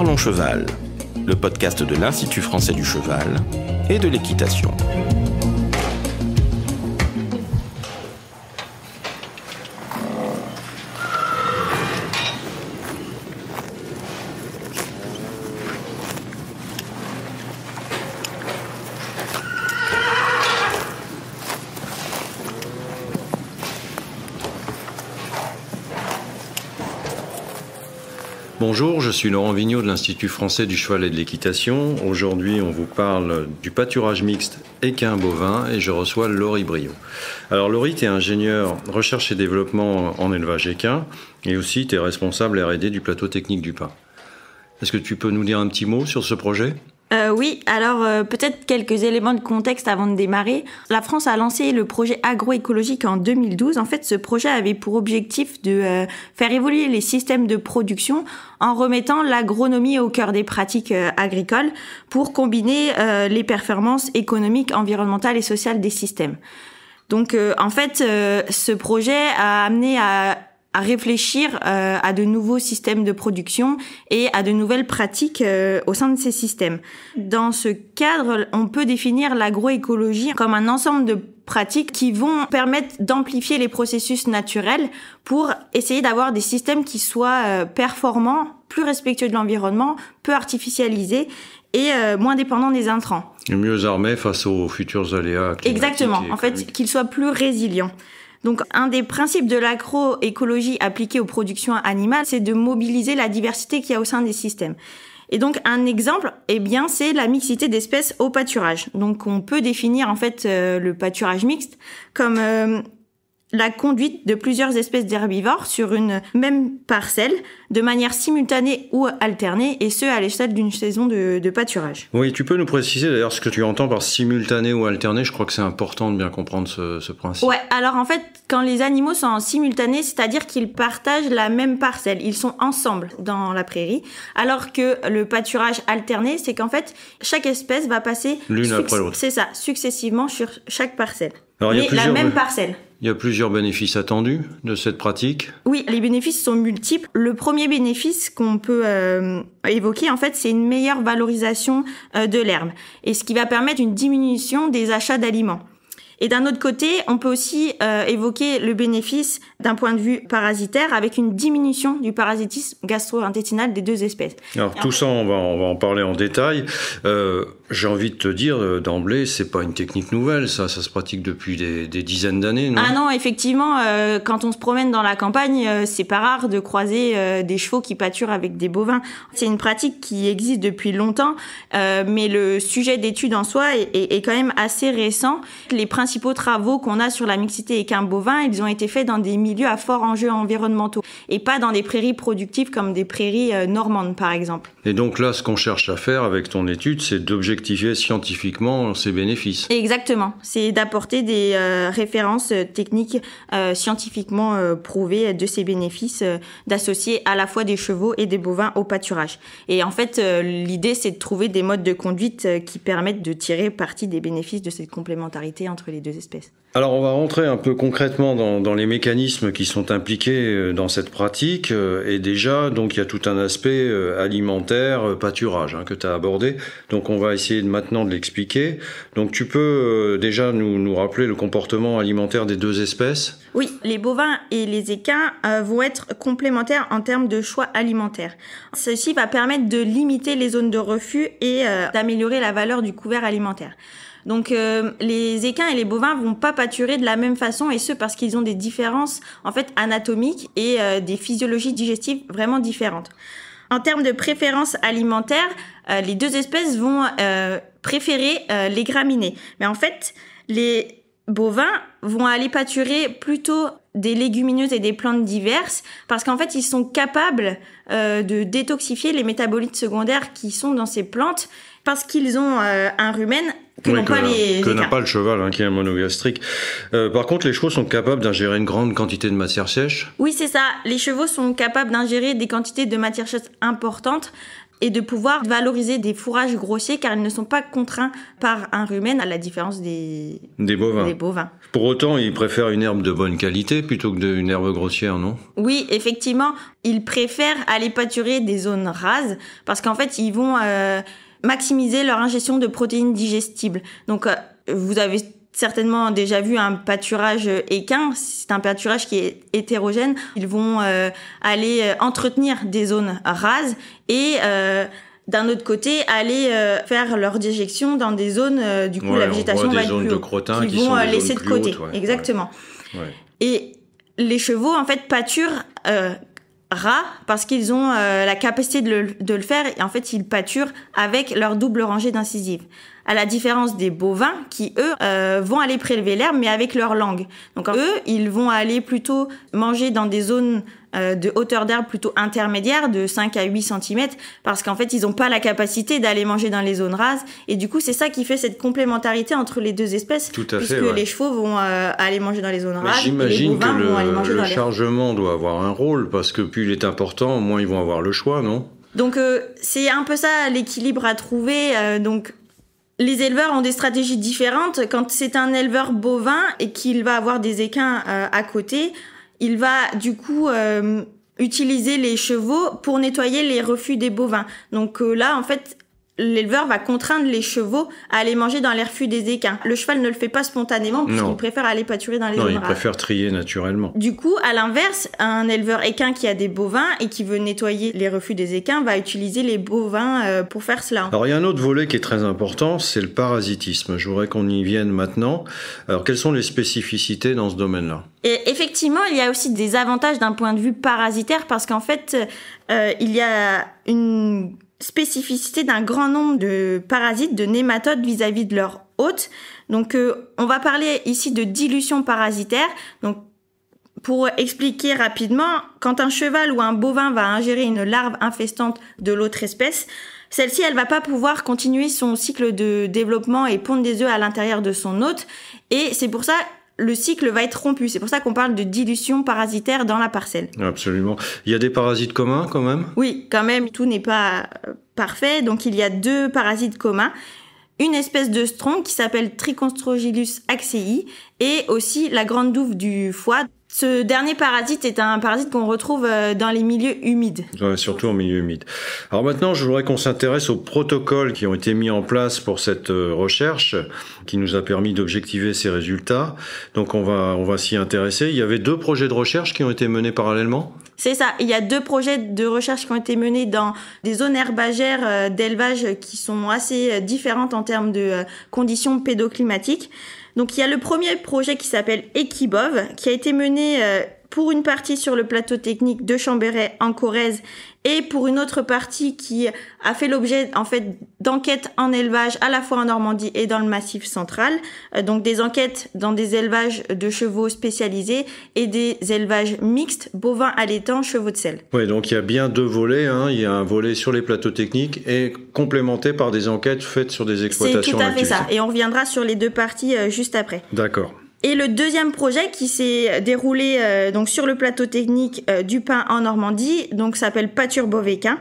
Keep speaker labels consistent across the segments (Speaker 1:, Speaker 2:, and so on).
Speaker 1: Parlons Cheval, le podcast de l'Institut français du cheval et de l'équitation.
Speaker 2: Bonjour, je suis Laurent Vigneault de l'Institut français du cheval et de l'équitation. Aujourd'hui, on vous parle du pâturage mixte équin-bovin et je reçois Laurie Briot. Alors Laurie, tu es ingénieur recherche et développement en élevage équin et aussi tu es responsable R&D du plateau technique du Pin. Est-ce que tu peux nous dire un petit mot sur ce projet ?
Speaker 3: Oui, alors peut-être quelques éléments de contexte avant de démarrer. La France a lancé le projet agroécologique en 2012. En fait, ce projet avait pour objectif de faire évoluer les systèmes de production en remettant l'agronomie au cœur des pratiques agricoles pour combiner les performances économiques, environnementales et sociales des systèmes. Donc en fait, ce projet a amené à réfléchir à de nouveaux systèmes de production et à de nouvelles pratiques au sein de ces systèmes. Dans ce cadre, on peut définir l'agroécologie comme un ensemble de pratiques qui vont permettre d'amplifier les processus naturels pour essayer d'avoir des systèmes qui soient performants, plus respectueux de l'environnement, peu artificialisés et moins dépendants des intrants.
Speaker 2: Et mieux armés face aux futurs aléas climatiques.
Speaker 3: Exactement, en fait, qu'ils soient plus résilients. Donc, un des principes de l'agroécologie appliquée aux productions animales, c'est de mobiliser la diversité qu'il y a au sein des systèmes. Et donc, un exemple, c'est la mixité d'espèces au pâturage. Donc, on peut définir, en fait, le pâturage mixte comme la conduite de plusieurs espèces d'herbivores sur une même parcelle de manière simultanée ou alternée, et ce, à l'échelle d'une saison de pâturage.
Speaker 2: Oui, tu peux nous préciser d'ailleurs ce que tu entends par simultané ou alterné. Je crois que c'est important de bien comprendre ce principe.
Speaker 3: Ouais, alors en fait, quand les animaux sont en simultané, c'est-à-dire qu'ils partagent la même parcelle, ils sont ensemble dans la prairie, alors que le pâturage alterné, c'est qu'en fait, chaque espèce va passer
Speaker 2: l'une après l'autre.
Speaker 3: C'est ça, successivement sur chaque parcelle.
Speaker 2: Alors,
Speaker 3: mais la même parcelle.
Speaker 2: Il y a plusieurs bénéfices attendus de cette pratique.
Speaker 3: Oui, les bénéfices sont multiples. Le premier bénéfice qu'on peut évoquer, en fait, c'est une meilleure valorisation de l'herbe, et ce qui va permettre une diminution des achats d'aliments. Et d'un autre côté, on peut aussi évoquer le bénéfice d'un point de vue parasitaire avec une diminution du parasitisme gastro-intestinal des deux espèces.
Speaker 2: Alors tout ça, on va en parler en détail. J'ai envie de te dire d'emblée, c'est pas une technique nouvelle, ça se pratique depuis des dizaines d'années, non ?
Speaker 3: Ah non, effectivement, quand on se promène dans la campagne, c'est pas rare de croiser des chevaux qui pâturent avec des bovins. C'est une pratique qui existe depuis longtemps, mais le sujet d'étude en soi est quand même assez récent. Les principaux travaux qu'on a sur la mixité équin-bovin, ils ont été faits dans des milieux à fort enjeux environnementaux et pas dans des prairies productives comme des prairies normandes, par exemple.
Speaker 2: Et donc là, ce qu'on cherche à faire avec ton étude, c'est d'objectiver scientifiquement ces bénéfices.
Speaker 3: Exactement. C'est d'apporter des références techniques scientifiquement prouvées de ces bénéfices, d'associer à la fois des chevaux et des bovins au pâturage. Et en fait, l'idée, c'est de trouver des modes de conduite qui permettent de tirer parti des bénéfices de cette complémentarité entre les deux espèces.
Speaker 2: Alors on va rentrer un peu concrètement dans les mécanismes qui sont impliqués dans cette pratique, et déjà donc il y a tout un aspect alimentaire, pâturage que tu as abordé, donc on va essayer maintenant de l'expliquer. Donc tu peux déjà nous rappeler le comportement alimentaire des deux espèces ?
Speaker 3: Oui, les bovins et les équins vont être complémentaires en termes de choix alimentaires. Ceci va permettre de limiter les zones de refus et d'améliorer la valeur du couvert alimentaire. Donc les équins et les bovins vont pas pâturer de la même façon, et ce parce qu'ils ont des différences en fait anatomiques et des physiologies digestives vraiment différentes. En termes de préférence alimentaire, les deux espèces vont préférer les graminées. Mais en fait, les bovins vont aller pâturer plutôt des légumineuses et des plantes diverses parce qu'en fait, ils sont capables de détoxifier les métabolites secondaires qui sont dans ces plantes parce qu'ils ont un rumen que n'ont pas les équins.
Speaker 2: N'a pas le cheval, qui est un monogastrique. Par contre, les chevaux sont capables d'ingérer une grande quantité de matière sèche ?
Speaker 3: Oui, c'est ça. Les chevaux sont capables d'ingérer des quantités de matière sèche importantes. et de pouvoir valoriser des fourrages grossiers car ils ne sont pas contraints par un rumen à la différence des bovins.
Speaker 2: Pour autant, ils préfèrent une herbe de bonne qualité plutôt que une herbe grossière, non?
Speaker 3: Oui, effectivement, ils préfèrent aller pâturer des zones rases parce qu'en fait, ils vont maximiser leur ingestion de protéines digestibles. Donc, vous avez certainement déjà vu un pâturage équin, c'est un pâturage qui est hétérogène. Ils vont aller entretenir des zones rases et d'un autre côté aller faire leur déjection dans des zones la végétation va être plus haute,
Speaker 2: qui
Speaker 3: vont laisser de côté. Exactement.
Speaker 2: Ouais.
Speaker 3: Et les chevaux en fait pâturent ras parce qu'ils ont la capacité de le faire et en fait ils pâturent avec leur double rangée d'incisives. À la différence des bovins qui, eux, vont aller prélever l'herbe, mais avec leur langue. Donc, eux, ils vont aller plutôt manger dans des zones de hauteur d'herbe plutôt intermédiaires, de 5 à 8 cm, parce qu'en fait, ils n'ont pas la capacité d'aller manger dans les zones rases. Et du coup, c'est ça qui fait cette complémentarité entre les deux espèces.
Speaker 2: Tout à fait,
Speaker 3: puisque les chevaux vont aller manger dans les zones rases, et les
Speaker 2: j'imagine
Speaker 3: bovins vont aller manger dans
Speaker 2: le chargement doit avoir un rôle, parce que plus il est important, moins ils vont avoir le choix, non?
Speaker 3: Donc, c'est un peu ça l'équilibre à trouver. Les éleveurs ont des stratégies différentes. Quand c'est un éleveur bovin et qu'il va avoir des équins à côté, il va du coup utiliser les chevaux pour nettoyer les refus des bovins. Donc là, en fait, l'éleveur va contraindre les chevaux à aller manger dans les refus des équins. Le cheval ne le fait pas spontanément puisqu'il préfère aller pâturer dans les zones rases.
Speaker 2: Non, il préfère trier naturellement.
Speaker 3: Du coup, à l'inverse, un éleveur équin qui a des bovins et qui veut nettoyer les refus des équins va utiliser les bovins pour faire cela.
Speaker 2: Alors, il y a un autre volet qui est très important, c'est le parasitisme. Je voudrais qu'on y vienne maintenant. Alors, quelles sont les spécificités dans ce domaine-là?
Speaker 3: Et effectivement, il y a aussi des avantages d'un point de vue parasitaire parce qu'en fait, il y a une spécificité d'un grand nombre de parasites, de nématodes vis-à-vis de leur hôte. Donc, on va parler ici de dilution parasitaire. Donc, pour expliquer rapidement, quand un cheval ou un bovin va ingérer une larve infestante de l'autre espèce, celle-ci, elle va pas pouvoir continuer son cycle de développement et pondre des œufs à l'intérieur de son hôte. Et c'est pour ça le cycle va être rompu. C'est pour ça qu'on parle de dilution parasitaire dans la parcelle.
Speaker 2: Absolument. Il y a des parasites communs quand même?
Speaker 3: Oui, quand même, tout n'est pas parfait. Donc il y a 2 parasites communs. Une espèce de stronque qui s'appelle Triconstrogilus axei et aussi la grande douve du foie. Ce dernier parasite est un parasite qu'on retrouve dans les milieux humides.
Speaker 2: Ouais, surtout en milieu humide. Alors maintenant, je voudrais qu'on s'intéresse aux protocoles qui ont été mis en place pour cette recherche, qui nous a permis d'objectiver ces résultats. Donc on va s'y intéresser. Il y avait 2 projets de recherche qui ont été menés parallèlement?
Speaker 3: C'est ça. Il y a 2 projets de recherche qui ont été menés dans des zones herbagères d'élevage qui sont assez différentes en termes de conditions pédoclimatiques. Donc, il y a le premier projet qui s'appelle Equibov, qui a été mené pour une partie sur le plateau technique de Chambéret en Corrèze et pour une autre partie qui a fait l'objet en fait d'enquêtes en élevage à la fois en Normandie et dans le Massif central. Donc des enquêtes dans des élevages de chevaux spécialisés et des élevages mixtes, bovins allaitants, chevaux de selle.
Speaker 2: Oui, donc il y a bien 2 volets. Il y a un volet sur les plateaux techniques et complémenté par des enquêtes faites sur des exploitations.
Speaker 3: C'est tout à fait ça. Et on reviendra sur les 2 parties juste après.
Speaker 2: D'accord.
Speaker 3: Et le deuxième projet qui s'est déroulé donc sur le plateau technique du Pin en Normandie, donc s'appelle Pâture Bovéquin.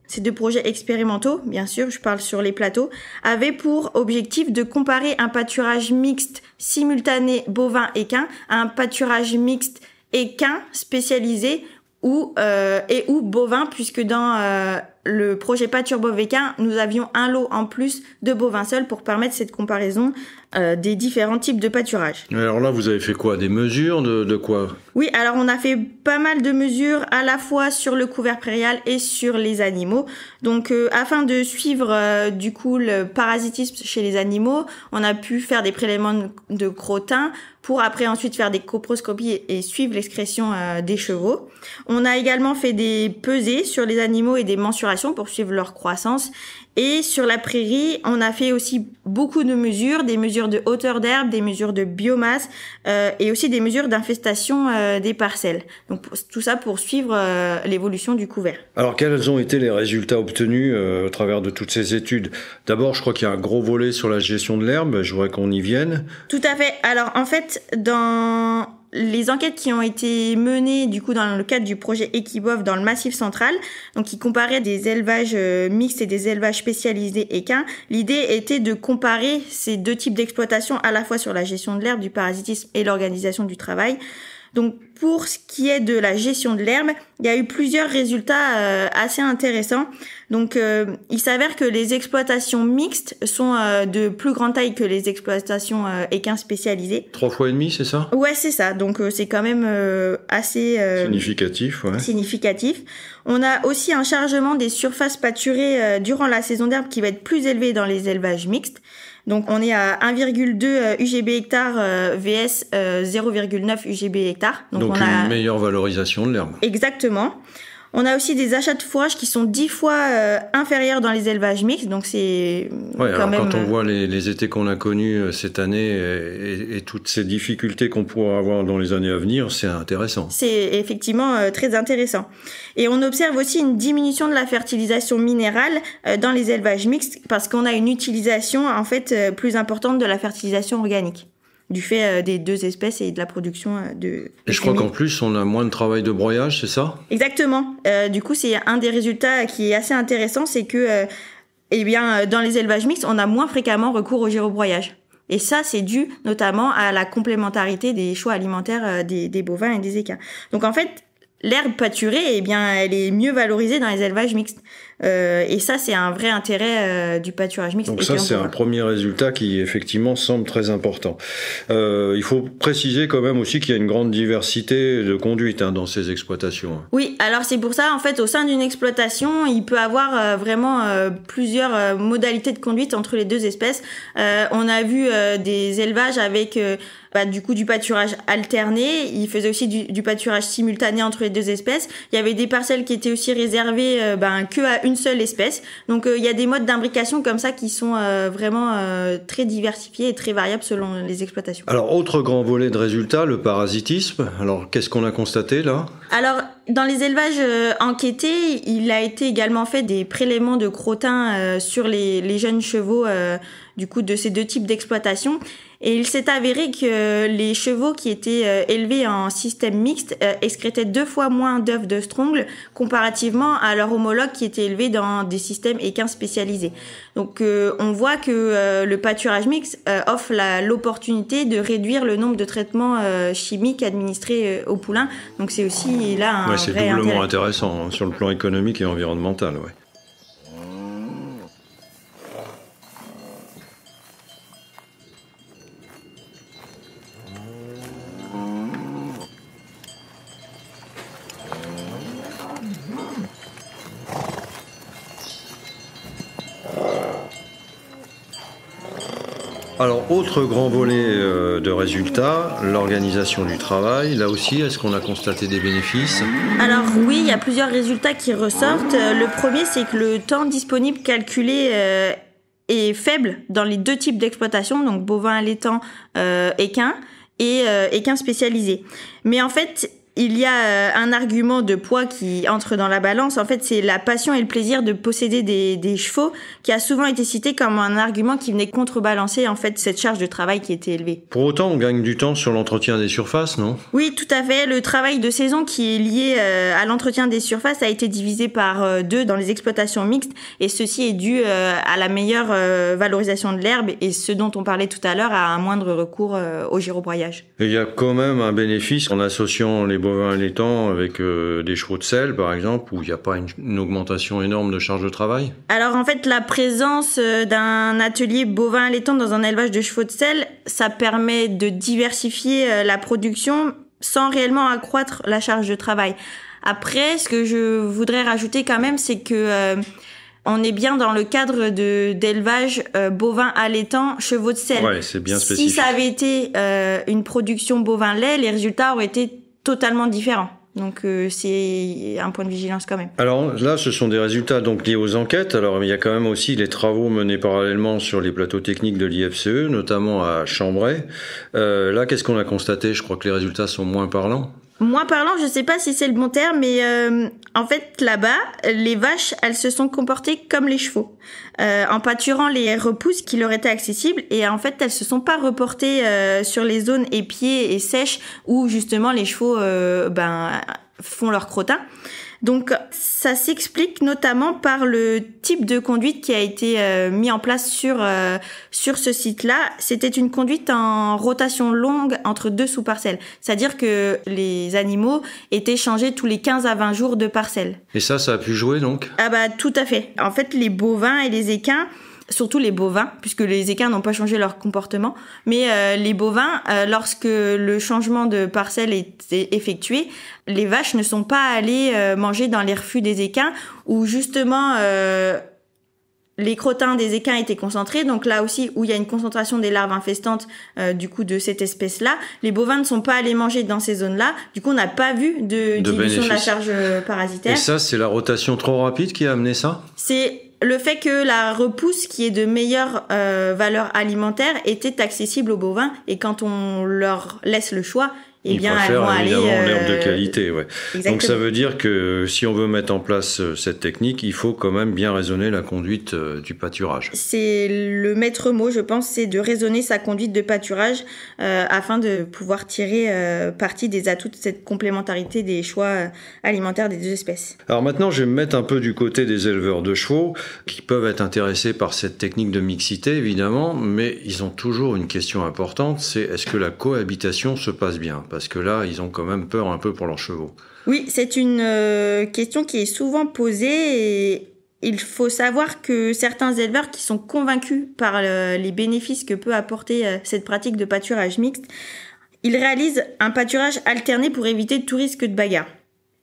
Speaker 3: Ces 2 projets expérimentaux, bien sûr, je parle sur les plateaux, avaient pour objectif de comparer un pâturage mixte simultané bovin-équin à un pâturage mixte équin spécialisé ou bovin, puisque dans le projet Pâture Bovéquin, nous avions un lot en plus de bovins seuls pour permettre cette comparaison des différents types de pâturage.
Speaker 2: Alors là, vous avez fait quoi? Des mesures de quoi?
Speaker 3: Oui, alors on a fait pas mal de mesures à la fois sur le couvert prairial et sur les animaux. Donc afin de suivre du coup le parasitisme chez les animaux, on a pu faire des prélèvements de crottin pour après ensuite faire des coproscopies et suivre l'excrétion des chevaux. On a également fait des pesées sur les animaux et des mensurations pour suivre leur croissance. Et sur la prairie, on a fait aussi beaucoup de mesures, des mesures de hauteur d'herbe, des mesures de biomasse et aussi des mesures d'infestation des parcelles. Donc tout ça pour suivre l'évolution du couvert.
Speaker 2: Alors quels ont été les résultats obtenus au travers de toutes ces études? D'abord, je crois qu'il y a un gros volet sur la gestion de l'herbe, je voudrais qu'on y vienne.
Speaker 3: Tout à fait. Alors en fait, dans les enquêtes qui ont été menées du coup dans le cadre du projet Equibov dans le Massif central, donc qui comparaient des élevages mixtes et des élevages spécialisés équins, l'idée était de comparer ces deux types d'exploitation à la fois sur la gestion de l'herbe, du parasitisme et l'organisation du travail. Donc pour ce qui est de la gestion de l'herbe, il y a eu plusieurs résultats assez intéressants. Donc il s'avère que les exploitations mixtes sont de plus grande taille que les exploitations équins spécialisées.
Speaker 2: 3 fois et demi, c'est ça?
Speaker 3: Ouais, c'est ça. Donc c'est quand même assez
Speaker 2: significatif, ouais.
Speaker 3: Significatif. On a aussi un chargement des surfaces pâturées durant la saison d'herbe qui va être plus élevé dans les élevages mixtes. Donc on est à 1,2 UGB hectare vs 0,9 UGB hectare.
Speaker 2: Donc
Speaker 3: on a
Speaker 2: une meilleure valorisation de l'herbe.
Speaker 3: Exactement. On a aussi des achats de fourrage qui sont 10 fois inférieurs dans les élevages mixtes, donc c'est
Speaker 2: quand on voit les étés qu'on a connus cette année et toutes ces difficultés qu'on pourra avoir dans les années à venir, c'est intéressant.
Speaker 3: C'est effectivement très intéressant. Et on observe aussi une diminution de la fertilisation minérale dans les élevages mixtes parce qu'on a une utilisation en fait plus importante de la fertilisation organique, du fait des deux espèces et de la production de
Speaker 2: Et je crois qu'en plus, on a moins de travail de broyage, c'est ça?
Speaker 3: Exactement. Du coup, c'est un des résultats qui est assez intéressant, c'est que dans les élevages mixtes, on a moins fréquemment recours au gyrobroyage. Et ça, c'est dû notamment à la complémentarité des choix alimentaires des bovins et des équins. Donc en fait, l'herbe pâturée, elle est mieux valorisée dans les élevages mixtes. Et ça, c'est un vrai intérêt du pâturage mixte.
Speaker 2: Donc ça, c'est un premier résultat qui, effectivement, semble très important. Il faut préciser quand même aussi qu'il y a une grande diversité de conduite dans ces exploitations.
Speaker 3: Oui, alors c'est pour ça, en fait, au sein d'une exploitation, il peut avoir vraiment plusieurs modalités de conduite entre les deux espèces. On a vu des élevages avec du coup du pâturage alterné. Il faisait aussi du pâturage simultané entre les deux espèces. Il y avait des parcelles qui étaient aussi réservées que à une seule espèce. Donc il y a des modes d'imbrication comme ça qui sont vraiment très diversifiés et très variables selon les exploitations.
Speaker 2: Alors autre grand volet de résultats, le parasitisme. Alors qu'est-ce qu'on a constaté là? Alors
Speaker 3: dans les élevages enquêtés, il a été également fait des prélèvements de crottin sur les jeunes chevaux du coup de ces deux types d'exploitation. Et il s'est avéré que les chevaux qui étaient élevés en système mixte excrétaient 2 fois moins d'œufs de strongle comparativement à leurs homologues qui étaient élevés dans des systèmes équins spécialisés. Donc on voit que le pâturage mixte offre l'opportunité de réduire le nombre de traitements chimiques administrés aux poulains. Donc c'est aussi là un
Speaker 2: c'est
Speaker 3: vrai
Speaker 2: doublement intéressant sur le plan économique et environnemental. Ouais. Alors, autre grand volet de résultats, l'organisation du travail. Là aussi, est-ce qu'on a constaté des bénéfices?
Speaker 3: Alors oui, il y a plusieurs résultats qui ressortent. Le premier, c'est que le temps disponible calculé est faible dans les deux types d'exploitation, donc bovin allaitant équin et équin spécialisé. Mais en fait, il y a un argument de poids qui entre dans la balance. En fait, c'est la passion et le plaisir de posséder des chevaux qui a souvent été cité comme un argument qui venait contrebalancer en fait cette charge de travail qui était élevée.
Speaker 2: Pour autant, on gagne du temps sur l'entretien des surfaces, non? Oui,
Speaker 3: tout à fait. Le travail de saison qui est lié à l'entretien des surfaces a été divisé par 2 dans les exploitations mixtes et ceci est dû à la meilleure valorisation de l'herbe et ce dont on parlait tout à l'heure, à un moindre recours au gyrobroyage.
Speaker 2: Et il y a quand même un bénéfice en associant les bovins allaitants avec des chevaux de selle, par exemple, où il n'y a pas une augmentation énorme de charge de travail?
Speaker 3: Alors en fait, la présence d'un atelier bovin allaitant dans un élevage de chevaux de selle, ça permet de diversifier la production sans réellement accroître la charge de travail. Après, ce que je voudrais rajouter quand même, c'est que on est bien dans le cadre d'élevage bovin allaitant chevaux de selle.
Speaker 2: Ouais, c'est bien spécifique.
Speaker 3: Si ça avait été une production bovin lait, les résultats auraient été totalement différent. Donc c'est un point de vigilance quand même.
Speaker 2: Alors là, ce sont des résultats donc liés aux enquêtes. Alors il y a quand même aussi les travaux menés parallèlement sur les plateaux techniques de l'IFCE, notamment à Chambray. Là, qu'est-ce qu'on a constaté? Je crois que les résultats sont moins parlants.
Speaker 3: Moins parlant, je sais pas si c'est le bon terme, mais en fait là-bas, les vaches, elles se sont comportées comme les chevaux, en pâturant les repousses qui leur étaient accessibles, et en fait elles se sont pas reportées sur les zones épiées et sèches où justement les chevaux font leur crottin. Donc ça s'explique notamment par le type de conduite qui a été mis en place sur ce site-là. C'était une conduite en rotation longue entre 2 sous-parcelles. C'est-à-dire que les animaux étaient changés tous les 15 à 20 jours de parcelle.
Speaker 2: Et ça a pu jouer donc ?
Speaker 3: Ah bah tout à fait. En fait, les bovins et les équins, surtout les bovins, puisque les équins n'ont pas changé leur comportement, mais les bovins, lorsque le changement de parcelle est effectué, les vaches ne sont pas allées manger dans les refus des équins, où justement les crottins des équins étaient concentrés, donc là aussi où il y a une concentration des larves infestantes du coup de cette espèce-là, les bovins ne sont pas allés manger dans ces zones-là, du coup on n'a pas vu de dilution de la charge parasitaire.
Speaker 2: Et ça, c'est la rotation trop rapide qui a amené ça ?
Speaker 3: C'est le fait que la repousse, qui est de meilleure valeur alimentaire, était accessible aux bovins, et quand on leur laisse le choix, eh bien, elles vont aller
Speaker 2: l'herbe de qualité, ouais.
Speaker 3: Exactement.
Speaker 2: Donc ça veut dire que si on veut mettre en place cette technique, il faut quand même bien raisonner la conduite du pâturage.
Speaker 3: C'est le maître mot, je pense, c'est de raisonner sa conduite de pâturage afin de pouvoir tirer parti des atouts de cette complémentarité des choix alimentaires des 2 espèces.
Speaker 2: Alors maintenant, je vais me mettre un peu du côté des éleveurs de chevaux qui peuvent être intéressés par cette technique de mixité, évidemment, mais ils ont toujours une question importante, c'est est-ce que la cohabitation se passe bien ? Parce que là, ils ont quand même peur un peu pour leurs chevaux.
Speaker 3: Oui, c'est une question qui est souvent posée, et il faut savoir que certains éleveurs qui sont convaincus par les bénéfices que peut apporter cette pratique de pâturage mixte, ils réalisent un pâturage alterné pour éviter tout risque de bagarre.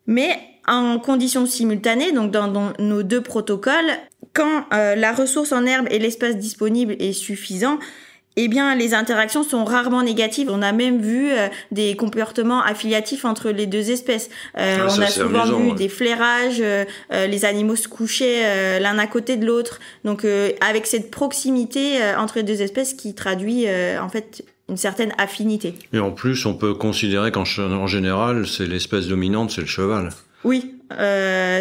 Speaker 3: Mais en conditions simultanées, donc dans nos 2 protocoles, quand la ressource en herbe et l'espace disponible est suffisant, eh bien, les interactions sont rarement négatives. On a même vu des comportements affiliatifs entre les 2 espèces. On a souvent vu des flairages, les animaux se couchaient l'un à côté de l'autre. Donc, avec cette proximité entre les 2 espèces qui traduit en fait une certaine affinité.
Speaker 2: Et en plus, on peut considérer qu'en général, c'est l'espèce dominante, c'est le cheval.
Speaker 3: Oui,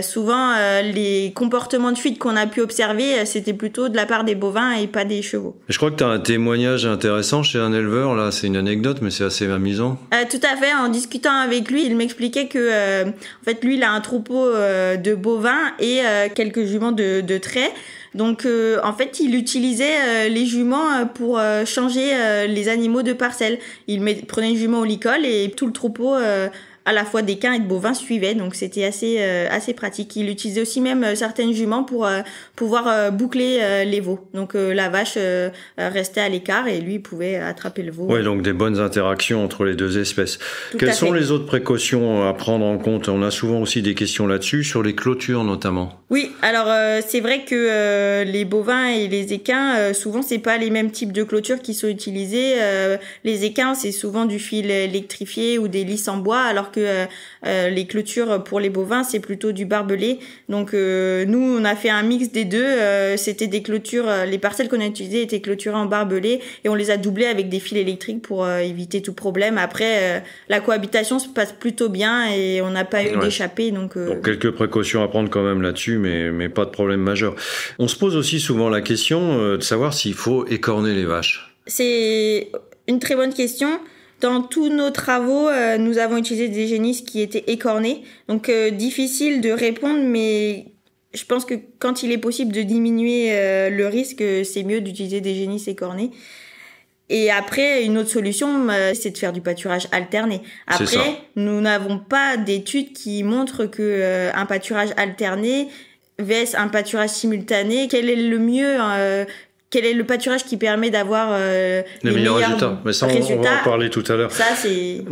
Speaker 3: souvent les comportements de fuite qu'on a pu observer, c'était plutôt de la part des bovins et pas des chevaux.
Speaker 2: Je crois que tu as un témoignage intéressant chez un éleveur, là, c'est une anecdote, mais c'est assez amusant.
Speaker 3: Tout à fait, en discutant avec lui, il m'expliquait que en fait lui il a un troupeau de bovins et quelques juments de trait. Donc en fait, il utilisait les juments pour changer les animaux de parcelle. Il prenait une jument au licol et tout le troupeau à la fois d'équins et de bovins suivait, donc c'était assez pratique. Il utilisait aussi même certaines juments pour pouvoir boucler les veaux. Donc la vache restait à l'écart et lui pouvait attraper le veau.
Speaker 2: Oui, donc des bonnes interactions entre les 2 espèces. Quelles sont les autres précautions à prendre en compte ? On a souvent aussi des questions là-dessus, sur les clôtures notamment. Oui,
Speaker 3: alors c'est vrai que les bovins et les équins, souvent c'est pas les mêmes types de clôtures qui sont utilisés. Les équins, c'est souvent du fil électrifié ou des lisses en bois, alors que les clôtures pour les bovins, c'est plutôt du barbelé. Donc nous, on a fait un mix des 2. C'était des clôtures, les parcelles qu'on a utilisées étaient clôturées en barbelé et on les a doublées avec des fils électriques pour éviter tout problème. Après, la cohabitation se passe plutôt bien et on n'a pas eu d'échappée. Donc
Speaker 2: quelques précautions à prendre quand même là-dessus, mais pas de problème majeur. On se pose aussi souvent la question de savoir s'il faut écorner les vaches.
Speaker 3: C'est une très bonne question. Dans tous nos travaux, nous avons utilisé des génisses qui étaient écornées. Donc difficile de répondre, mais je pense que quand il est possible de diminuer le risque, c'est mieux d'utiliser des génisses écornées. Et après, une autre solution, c'est de faire du pâturage alterné. Après, nous n'avons pas d'études qui montrent que un pâturage alterné vs un pâturage simultané, quel est le mieux quel est le pâturage qui permet d'avoir les meilleurs résultats.
Speaker 2: Mais ça, on va en parler tout à l'heure.
Speaker 3: Ça, c'est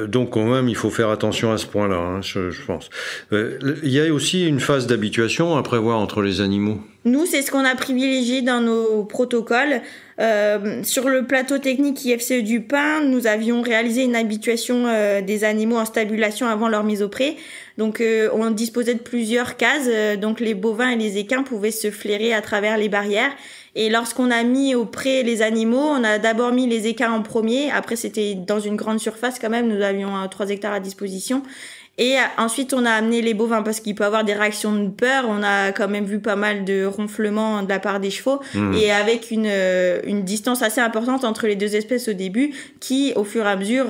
Speaker 2: donc quand même, il faut faire attention à ce point-là, hein, je pense. Il y a aussi une phase d'habituation à prévoir entre les animaux.
Speaker 3: Nous, c'est ce qu'on a privilégié dans nos protocoles. Sur le plateau technique IFCE du Pin, nous avions réalisé une habituation des animaux en stabulation avant leur mise au pré. Donc on disposait de plusieurs cases, donc les bovins et les équins pouvaient se flairer à travers les barrières Et lorsqu'on a mis au pré les animaux, on a d'abord mis les équins en premier. Après, c'était dans une grande surface quand même. Nous avions 3 hectares à disposition. Et ensuite, on a amené les bovins parce qu'il peut avoir des réactions de peur. On a quand même vu pas mal de ronflements de la part des chevaux et avec une distance assez importante entre les deux espèces au début qui, au fur et à mesure,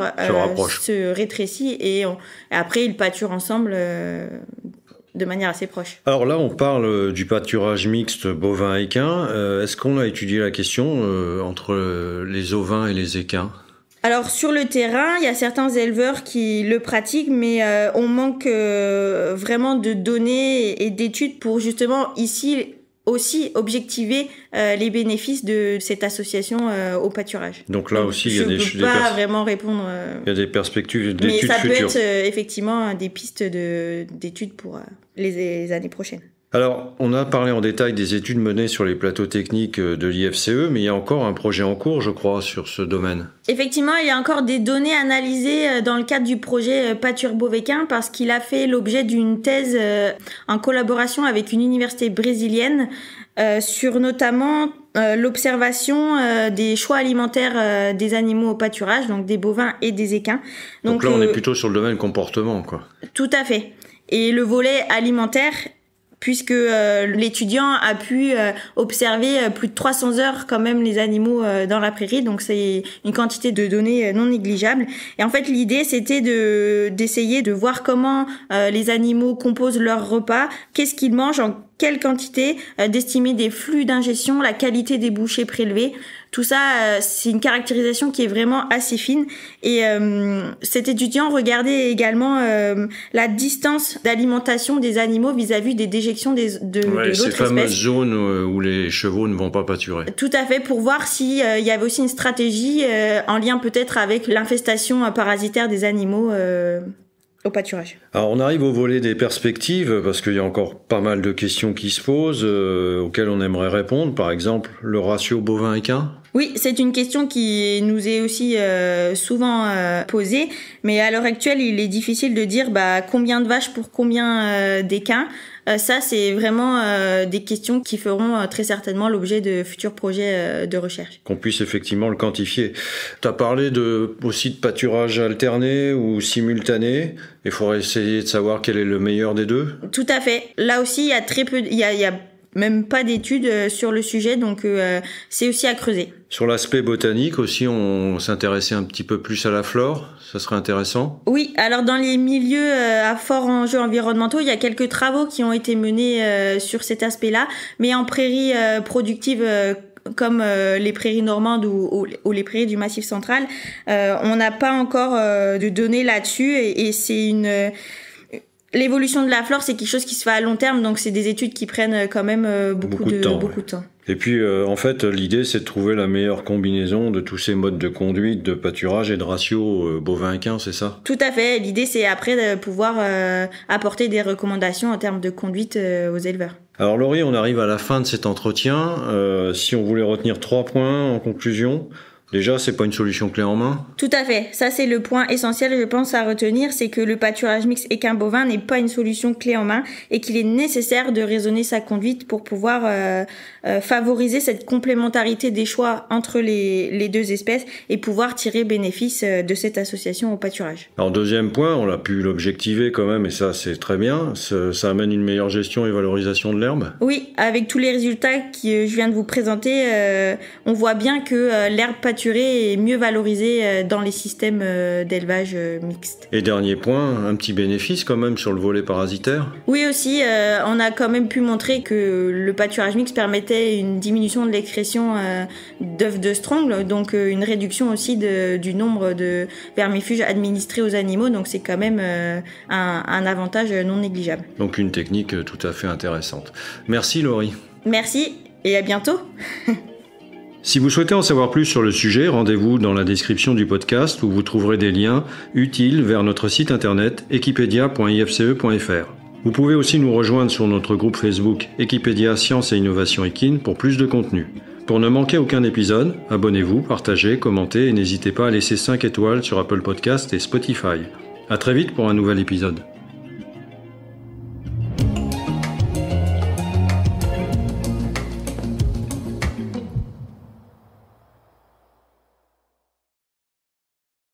Speaker 3: se rétrécit et après, ils pâturent ensemble de manière assez proche.
Speaker 2: Alors là, on parle du pâturage mixte bovin-équin. Est-ce qu'on a étudié la question entre les ovins et les équins ?
Speaker 3: Alors sur le terrain, il y a certains éleveurs qui le pratiquent, mais on manque vraiment de données et d'études pour justement ici aussi objectiver les bénéfices de cette association au pâturage.
Speaker 2: Donc là aussi, il y a
Speaker 3: je peux pas vraiment répondre.
Speaker 2: Il y a des perspectives d'études futures.
Speaker 3: Mais ça peut être effectivement des pistes d'études pour les années prochaines.
Speaker 2: Alors, on a parlé en détail des études menées sur les plateaux techniques de l'IFCE, mais il y a encore un projet en cours, je crois, sur ce domaine.
Speaker 3: Effectivement, il y a encore des données analysées dans le cadre du projet Pâture Beauvaiquin parce qu'il a fait l'objet d'une thèse en collaboration avec une université brésilienne sur notamment l'observation des choix alimentaires des animaux au pâturage, donc des bovins et des équins.
Speaker 2: Donc là, on est plutôt sur le domaine comportement, quoi.
Speaker 3: Tout à fait. Et le volet alimentaire, puisque l'étudiant a pu observer plus de 300 heures quand même les animaux dans la prairie, donc c'est une quantité de données non négligeable. Et en fait, l'idée, c'était d'essayer de voir comment les animaux composent leur repas, qu'est-ce qu'ils mangent, en quelle quantité, d'estimer des flux d'ingestion, la qualité des bouchées prélevées. Tout ça, c'est une caractérisation qui est vraiment assez fine. Et cet étudiant regardait également la distance d'alimentation des animaux vis-à-vis des déjections de l'autre espèce.
Speaker 2: Ces fameuses zones où les chevaux ne vont pas pâturer.
Speaker 3: Tout à fait, pour voir s'il y avait aussi une stratégie en lien peut-être avec l'infestation parasitaire des animaux au pâturage.
Speaker 2: Alors on arrive au volet des perspectives parce qu'il y a encore pas mal de questions qui se posent auxquelles on aimerait répondre. Par exemple, le ratio bovin-équin.
Speaker 3: Oui, c'est une question qui nous est aussi souvent posée, mais à l'heure actuelle, il est difficile de dire combien de vaches pour combien d'équins. Ça, c'est vraiment des questions qui feront très certainement l'objet de futurs projets de recherche.
Speaker 2: Qu'on puisse effectivement le quantifier. Tu as parlé aussi de pâturage alterné ou simultané. Il faudrait essayer de savoir quel est le meilleur des deux.
Speaker 3: Tout à fait. Là aussi, il y a très peu, il y a même pas d'études sur le sujet, donc c'est aussi à creuser.
Speaker 2: Sur l'aspect botanique aussi, on s'intéressait un petit peu plus à la flore, ça serait intéressant.
Speaker 3: Oui, alors dans les milieux à fort enjeux environnementaux, il y a quelques travaux qui ont été menés sur cet aspect-là, mais en prairies productives comme les prairies normandes ou les prairies du Massif central, on n'a pas encore de données là-dessus et c'est l'évolution de la flore, c'est quelque chose qui se fait à long terme, donc c'est des études qui prennent quand même beaucoup de temps.
Speaker 2: Et puis, en fait, l'idée, c'est de trouver la meilleure combinaison de tous ces modes de conduite, de pâturage et de ratio bovin-équin, c'est ça ?
Speaker 3: Tout à fait. L'idée, c'est après de pouvoir apporter des recommandations en termes de conduite aux éleveurs.
Speaker 2: Alors Laurie, on arrive à la fin de cet entretien. Si on voulait retenir 3 points en conclusion... Déjà, c'est pas une solution clé en main.
Speaker 3: Tout à fait. Ça, c'est le point essentiel, je pense, à retenir, c'est que le pâturage mixte équin-bovin n'est pas une solution clé en main et qu'il est nécessaire de raisonner sa conduite pour pouvoir favoriser cette complémentarité des choix entre les deux espèces et pouvoir tirer bénéfice de cette association au pâturage.
Speaker 2: Alors, deuxième point, on a pu l'objectiver quand même, et ça, c'est très bien. Ça amène une meilleure gestion et valorisation de l'herbe.
Speaker 3: Oui, avec tous les résultats que je viens de vous présenter, on voit bien que l'herbe pâturée est mieux valorisée dans les systèmes d'élevage mixte.
Speaker 2: Et dernier point, un petit bénéfice quand même sur le volet parasitaire.
Speaker 3: Oui aussi, on a quand même pu montrer que le pâturage mixte permettait une diminution de l'excrétion d'œufs de strongle, donc une réduction aussi du nombre de vermifuges administrés aux animaux, donc c'est quand même un avantage non négligeable.
Speaker 2: Donc une technique tout à fait intéressante. Merci Laurie.
Speaker 3: Merci et à bientôt.
Speaker 2: Si vous souhaitez en savoir plus sur le sujet, rendez-vous dans la description du podcast où vous trouverez des liens utiles vers notre site internet equipedia.ifce.fr. Vous pouvez aussi nous rejoindre sur notre groupe Facebook Equipedia Sciences et Innovation Équine pour plus de contenu. Pour ne manquer aucun épisode, abonnez-vous, partagez, commentez et n'hésitez pas à laisser 5 étoiles sur Apple Podcasts et Spotify. À très vite pour un nouvel épisode.